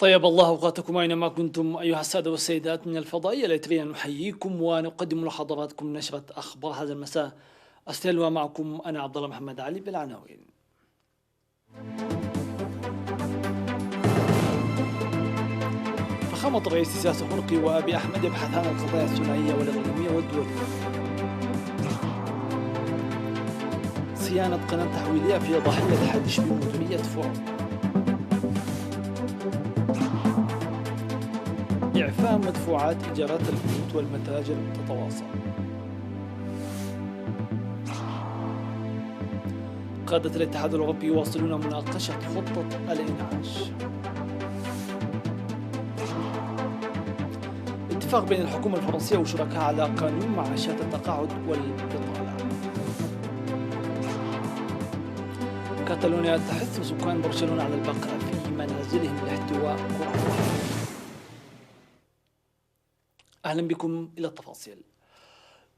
طيب الله أوقاتكم أينما كنتم أيها السادة والسيدات من الفضائية الإثرية، نحييكم ونقدم لحضراتكم نشرة أخبار هذا المساء. أستلوى معكم أنا عبد الله محمد علي بالعناوين. فخامة الرئيس سياسة فرقي وأبي أحمد يبحثان عن القضايا الثنائية والإقليمية والدولية. صيانة قناة تحويلية في ضحية حادث بمديرية فرع. إعفاء مدفوعات إيجارات البيوت والمتاجر تتواصل. قادة الاتحاد الأوروبي يواصلون مناقشة خطة الإنعاش. اتفاق بين الحكومة الفرنسية وشركاء على قانون معاشات التقاعد والبطالة. كاتالونيا تحث سكان برشلونة على البقاء في منازلهم لاحتواء قرى. أهلا بكم إلى التفاصيل.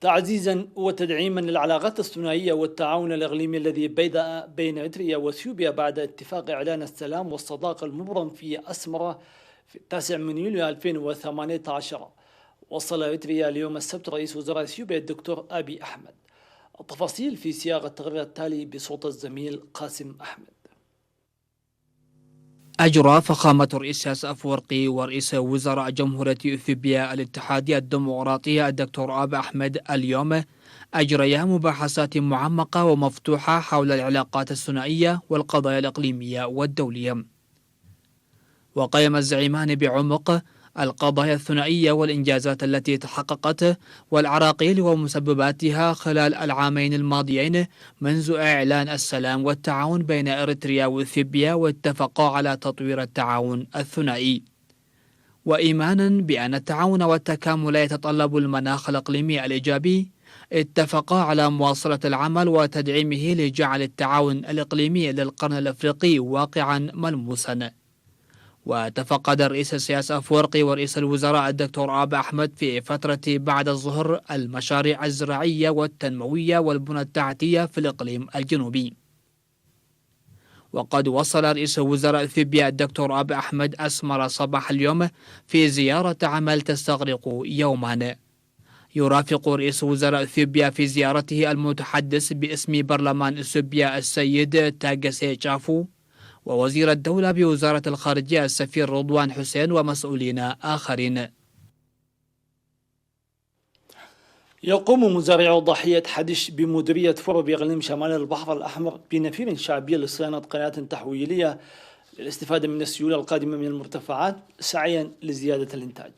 تعزيزا وتدعيما للعلاقات الثنائية والتعاون الإقليمي الذي بدأ بين إريتريا وإثيوبيا بعد اتفاق إعلان السلام والصداقة المبرم في أسمرة في 9 من يوليو 2018. وصل إريتريا اليوم السبت رئيس وزراء إثيوبيا الدكتور أبي أحمد. التفاصيل في سياق التقرير التالي بصوت الزميل قاسم أحمد. أجرى فخامة الرئيس إسياس أفورقي ورئيس وزراء جمهورية إثيوبيا الاتحادية الديمقراطية الدكتور أبي أحمد اليوم أجريا مباحثات معمقة ومفتوحة حول العلاقات الثنائية والقضايا الإقليمية والدولية. وقيم الزعيمان بعمق القضايا الثنائية والإنجازات التي تحققت والعراقيل ومسبباتها خلال العامين الماضيين منذ إعلان السلام والتعاون بين إريتريا وإثيوبيا، واتفقا على تطوير التعاون الثنائي. وإيمانا بأن التعاون والتكامل يتطلب المناخ الإقليمي الإيجابي، اتفقا على مواصلة العمل وتدعيمه لجعل التعاون الإقليمي للقرن الأفريقي واقعا ملموسا. وتفقد الرئيس إسياس أفورقي ورئيس الوزراء الدكتور أبي أحمد في فترة بعد الظهر المشاريع الزراعية والتنموية والبنى التحتية في الإقليم الجنوبي. وقد وصل رئيس وزراء إثيوبيا الدكتور أبي أحمد أسمر صباح اليوم في زيارة عمل تستغرق يوما. يرافق رئيس وزراء إثيوبيا في زيارته المتحدث باسم برلمان إثيوبيا السيد تاغسي تشافو، ووزير الدولة بوزارة الخارجية السفير رضوان حسين ومسؤولين آخرين. يقوم مزارعو ضحية حدش بمديرية فرو بإقليم شمال البحر الأحمر بنفير شعبي لصيانة قناة تحويلية للاستفادة من السيولة القادمة من المرتفعات سعيا لزيادة الإنتاج.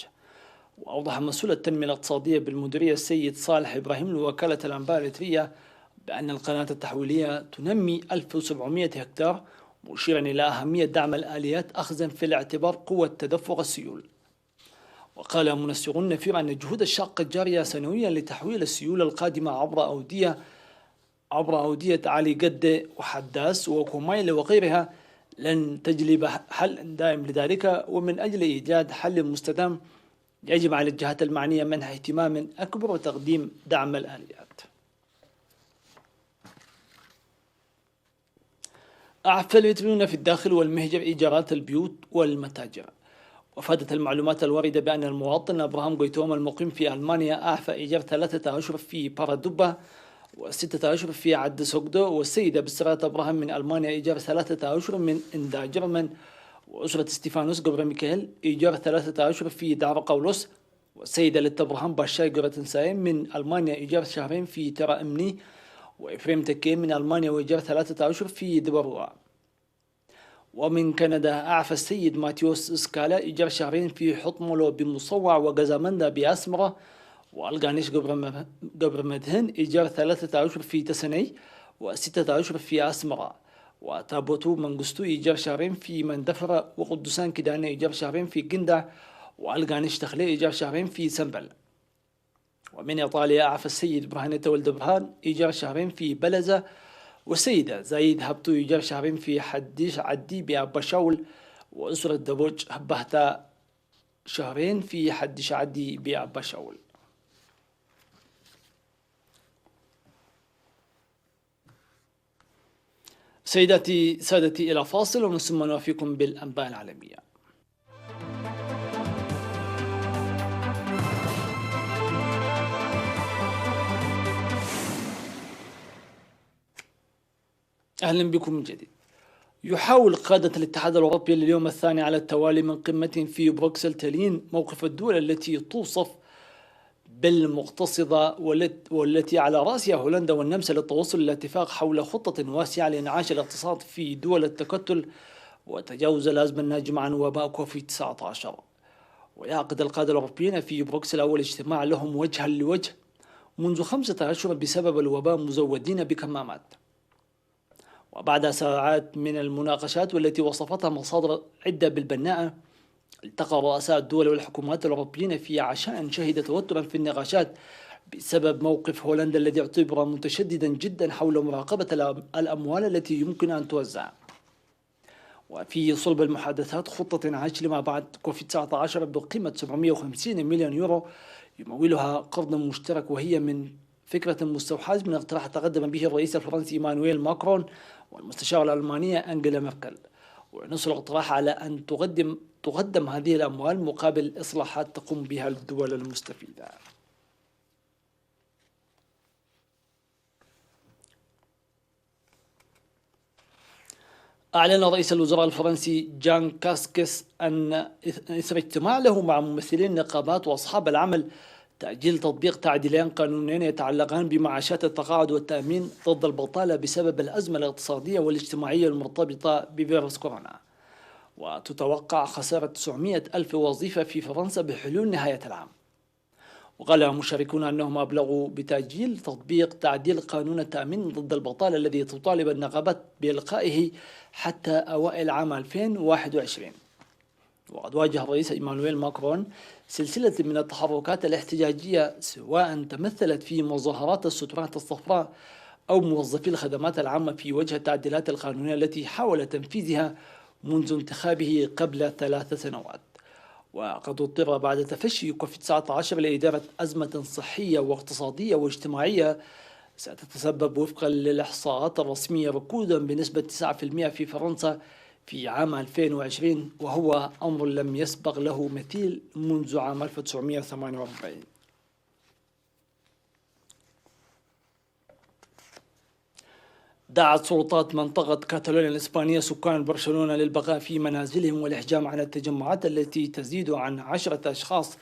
وأوضح مسؤول التنمية الاقتصادية بالمديرية السيد صالح إبراهيم لوكالة الأنباء الإريترية بأن القناة التحويلية تنمي 1700 هكتار، مشيرا إلى أهمية دعم الآليات أخذا في الاعتبار قوة تدفق السيول. وقال منسق النفير أن الجهود الشاقة الجارية سنويا لتحويل السيول القادمة عبر أودية علي قدة وحداس وكومايل وغيرها لن تجلب حل دائم لذلك، ومن أجل إيجاد حل مستدام يجب على الجهات المعنية منح اهتمام أكبر وتقديم دعم الآليات. أعفى الإريتريون في الداخل والمهجر إيجارات البيوت والمتاجر. وفادت المعلومات الواردة بأن المواطن أبراهام غويتوم المقيم في ألمانيا أعفى إيجار 3 أشهر في بارادوبا و6 أشهر في عد سوغدو، والسيدة بسرات أبراهام من ألمانيا إيجار 3 أشهر من إندا جرمن، وأسرة ستيفانوس جبر ميكائيل إيجار 3 أشهر في دار قولوس، والسيدة لت أبراهام باشاي جرتنسايم من ألمانيا إيجار 2 شهرين في ترى أمني، وإفريم تكيم من ألمانيا وإيجار 3 أشهر في دبروا. ومن كندا أعفى السيد ماتيوس سكالا إيجار 2 شهرين في حطملو بمصوع وجزامندا بأسمرة، والغانيش قبر مدهن إيجار 3 أشهر في تسني و6 أشهر في أسمرة، وتابوتو منغستو إيجار 2 شهرين في مندفرة، وقدسان كداني إيجار 2 شهرين في قندع، والغانيش تخلي إيجار 2 شهرين في سنبل. ومن إيطاليا أعفى السيد برهانة ولد برهان إيجار 2 شهرين في بلزة، والسيدة زايد هبتو إيجار 2 شهرين في حديش عدي بأبا شاول، وأسرة دبوج هبهتا 2 شهرين في حديش عدي بأبا شاول. سيداتي سادتي إلى فاصل ومن ثم نوافيكم بالأنباء العالمية. أهلا بكم من جديد. يحاول قادة الاتحاد الأوروبي لليوم الثاني على التوالي من قمة في بروكسل تلين موقف الدول التي توصف بالمقتصدة والتي على رأسها هولندا والنمسا للتوصل إلى اتفاق حول خطة واسعة لإنعاش الاقتصاد في دول التكتل وتجاوز الأزمة الناجمة عن وباء كوفيد-19. ويعقد القادة الأوروبيين في بروكسل أول اجتماع لهم وجها لوجه منذ 5 أشهر بسبب الوباء مزودين بكمامات. وبعد ساعات من المناقشات والتي وصفتها مصادر عدة بالبناءة، التقى رؤساء الدول والحكومات الأوروبيين في عشاء شهد توترا في النقاشات بسبب موقف هولندا الذي اعتبر متشددا جدا حول مراقبة الأموال التي يمكن أن توزع. وفي صلب المحادثات خطة إنعاش لما بعد كوفيد-19 بقيمة 750 مليون يورو يمولها قرض مشترك، وهي من فكرة مستوحاة من اقتراح تقدم به الرئيس الفرنسي إيمانويل ماكرون والمستشارة الألمانية أنجيلا ميركل. ونص الاقتراح على أن تقدم هذه الأموال مقابل إصلاحات تقوم بها الدول المستفيدة. أعلن رئيس الوزراء الفرنسي جان كاسكس أن إثر اجتماع له مع ممثلين النقابات وأصحاب العمل تأجيل تطبيق تعديلين قانونيين يتعلقان بمعاشات التقاعد والتأمين ضد البطالة بسبب الأزمة الاقتصادية والاجتماعية المرتبطة بفيروس كورونا. وتتوقع خسارة 900 ألف وظيفة في فرنسا بحلول نهاية العام. وقال مشاركون أنهم أبلغوا بتأجيل تطبيق تعديل قانون التأمين ضد البطالة الذي تطالب النقابات بإلغائه حتى أوائل عام 2021. وقد واجه الرئيس إيمانويل ماكرون سلسلة من التحركات الاحتجاجية، سواء تمثلت في مظاهرات السترات الصفراء أو موظفي الخدمات العامة، في وجه التعديلات القانونية التي حاول تنفيذها منذ انتخابه قبل 3 سنوات. وقد اضطر بعد تفشي كوفيد-19 لإدارة أزمة صحية واقتصادية واجتماعية ستتسبب وفقا للإحصاءات الرسمية ركودا بنسبة 9% في فرنسا في عام 2020، وهو أمر لم يسبق له مثيل منذ عام 1948. دعت سلطات منطقة كاتالونيا الإسبانية سكان برشلونة للبقاء في منازلهم والإحجام عن التجمعات التي تزيد عن 10 أشخاص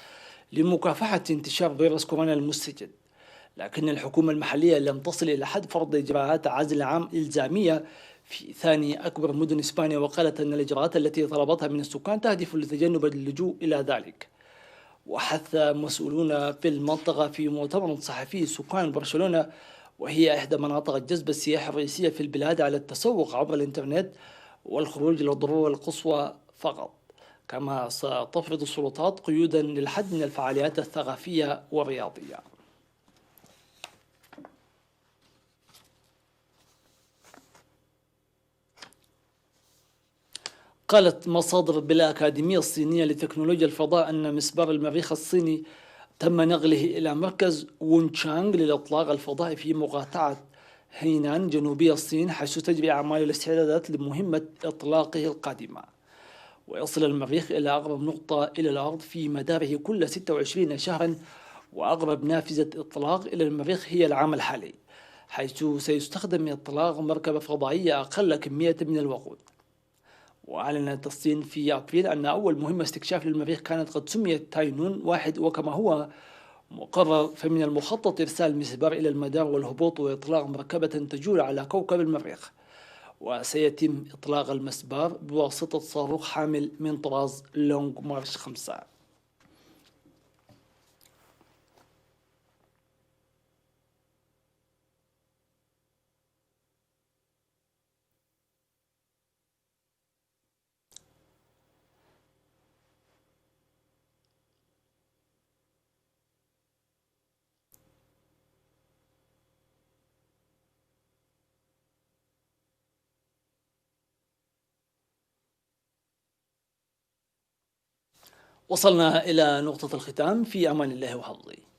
لمكافحة انتشار فيروس كورونا المستجد. لكن الحكومة المحلية لم تصل إلى حد فرض إجراءات عزل عام إلزامية في ثاني أكبر مدن إسبانيا، وقالت أن الإجراءات التي طلبتها من السكان تهدف لتجنب اللجوء إلى ذلك. وحث مسؤولون في المنطقة في مؤتمر صحفي سكان برشلونة، وهي إحدى مناطق الجذب السياحي الرئيسية في البلاد، على التسوق عبر الإنترنت والخروج للضرورة القصوى فقط. كما ستفرض السلطات قيودا للحد من الفعاليات الثقافية والرياضية. قالت مصادر بالأكاديمية الصينية لتكنولوجيا الفضاء أن مسبار المريخ الصيني تم نقله إلى مركز وونشانغ للإطلاق الفضائي في مقاطعة هينان جنوبي الصين، حيث تجري أعمال الاستعدادات لمهمة إطلاقه القادمة. ويصل المريخ إلى أقرب نقطة إلى الأرض في مداره كل 26 شهرا، وأقرب نافذة إطلاق إلى المريخ هي العام الحالي، حيث سيستخدم إطلاق مركبة فضائية أقل كمية من الوقود. وأعلنت الصين في أبريل أن أول مهمة استكشاف للمريخ كانت قد سميت تاينون 1، وكما هو مقرر فمن المخطط إرسال مسبار إلى المدار والهبوط وإطلاق مركبة تجول على كوكب المريخ. وسيتم إطلاق المسبار بواسطة صاروخ حامل من طراز لونج مارش 5. وصلنا إلى نقطة الختام، في أمان الله وحفظه.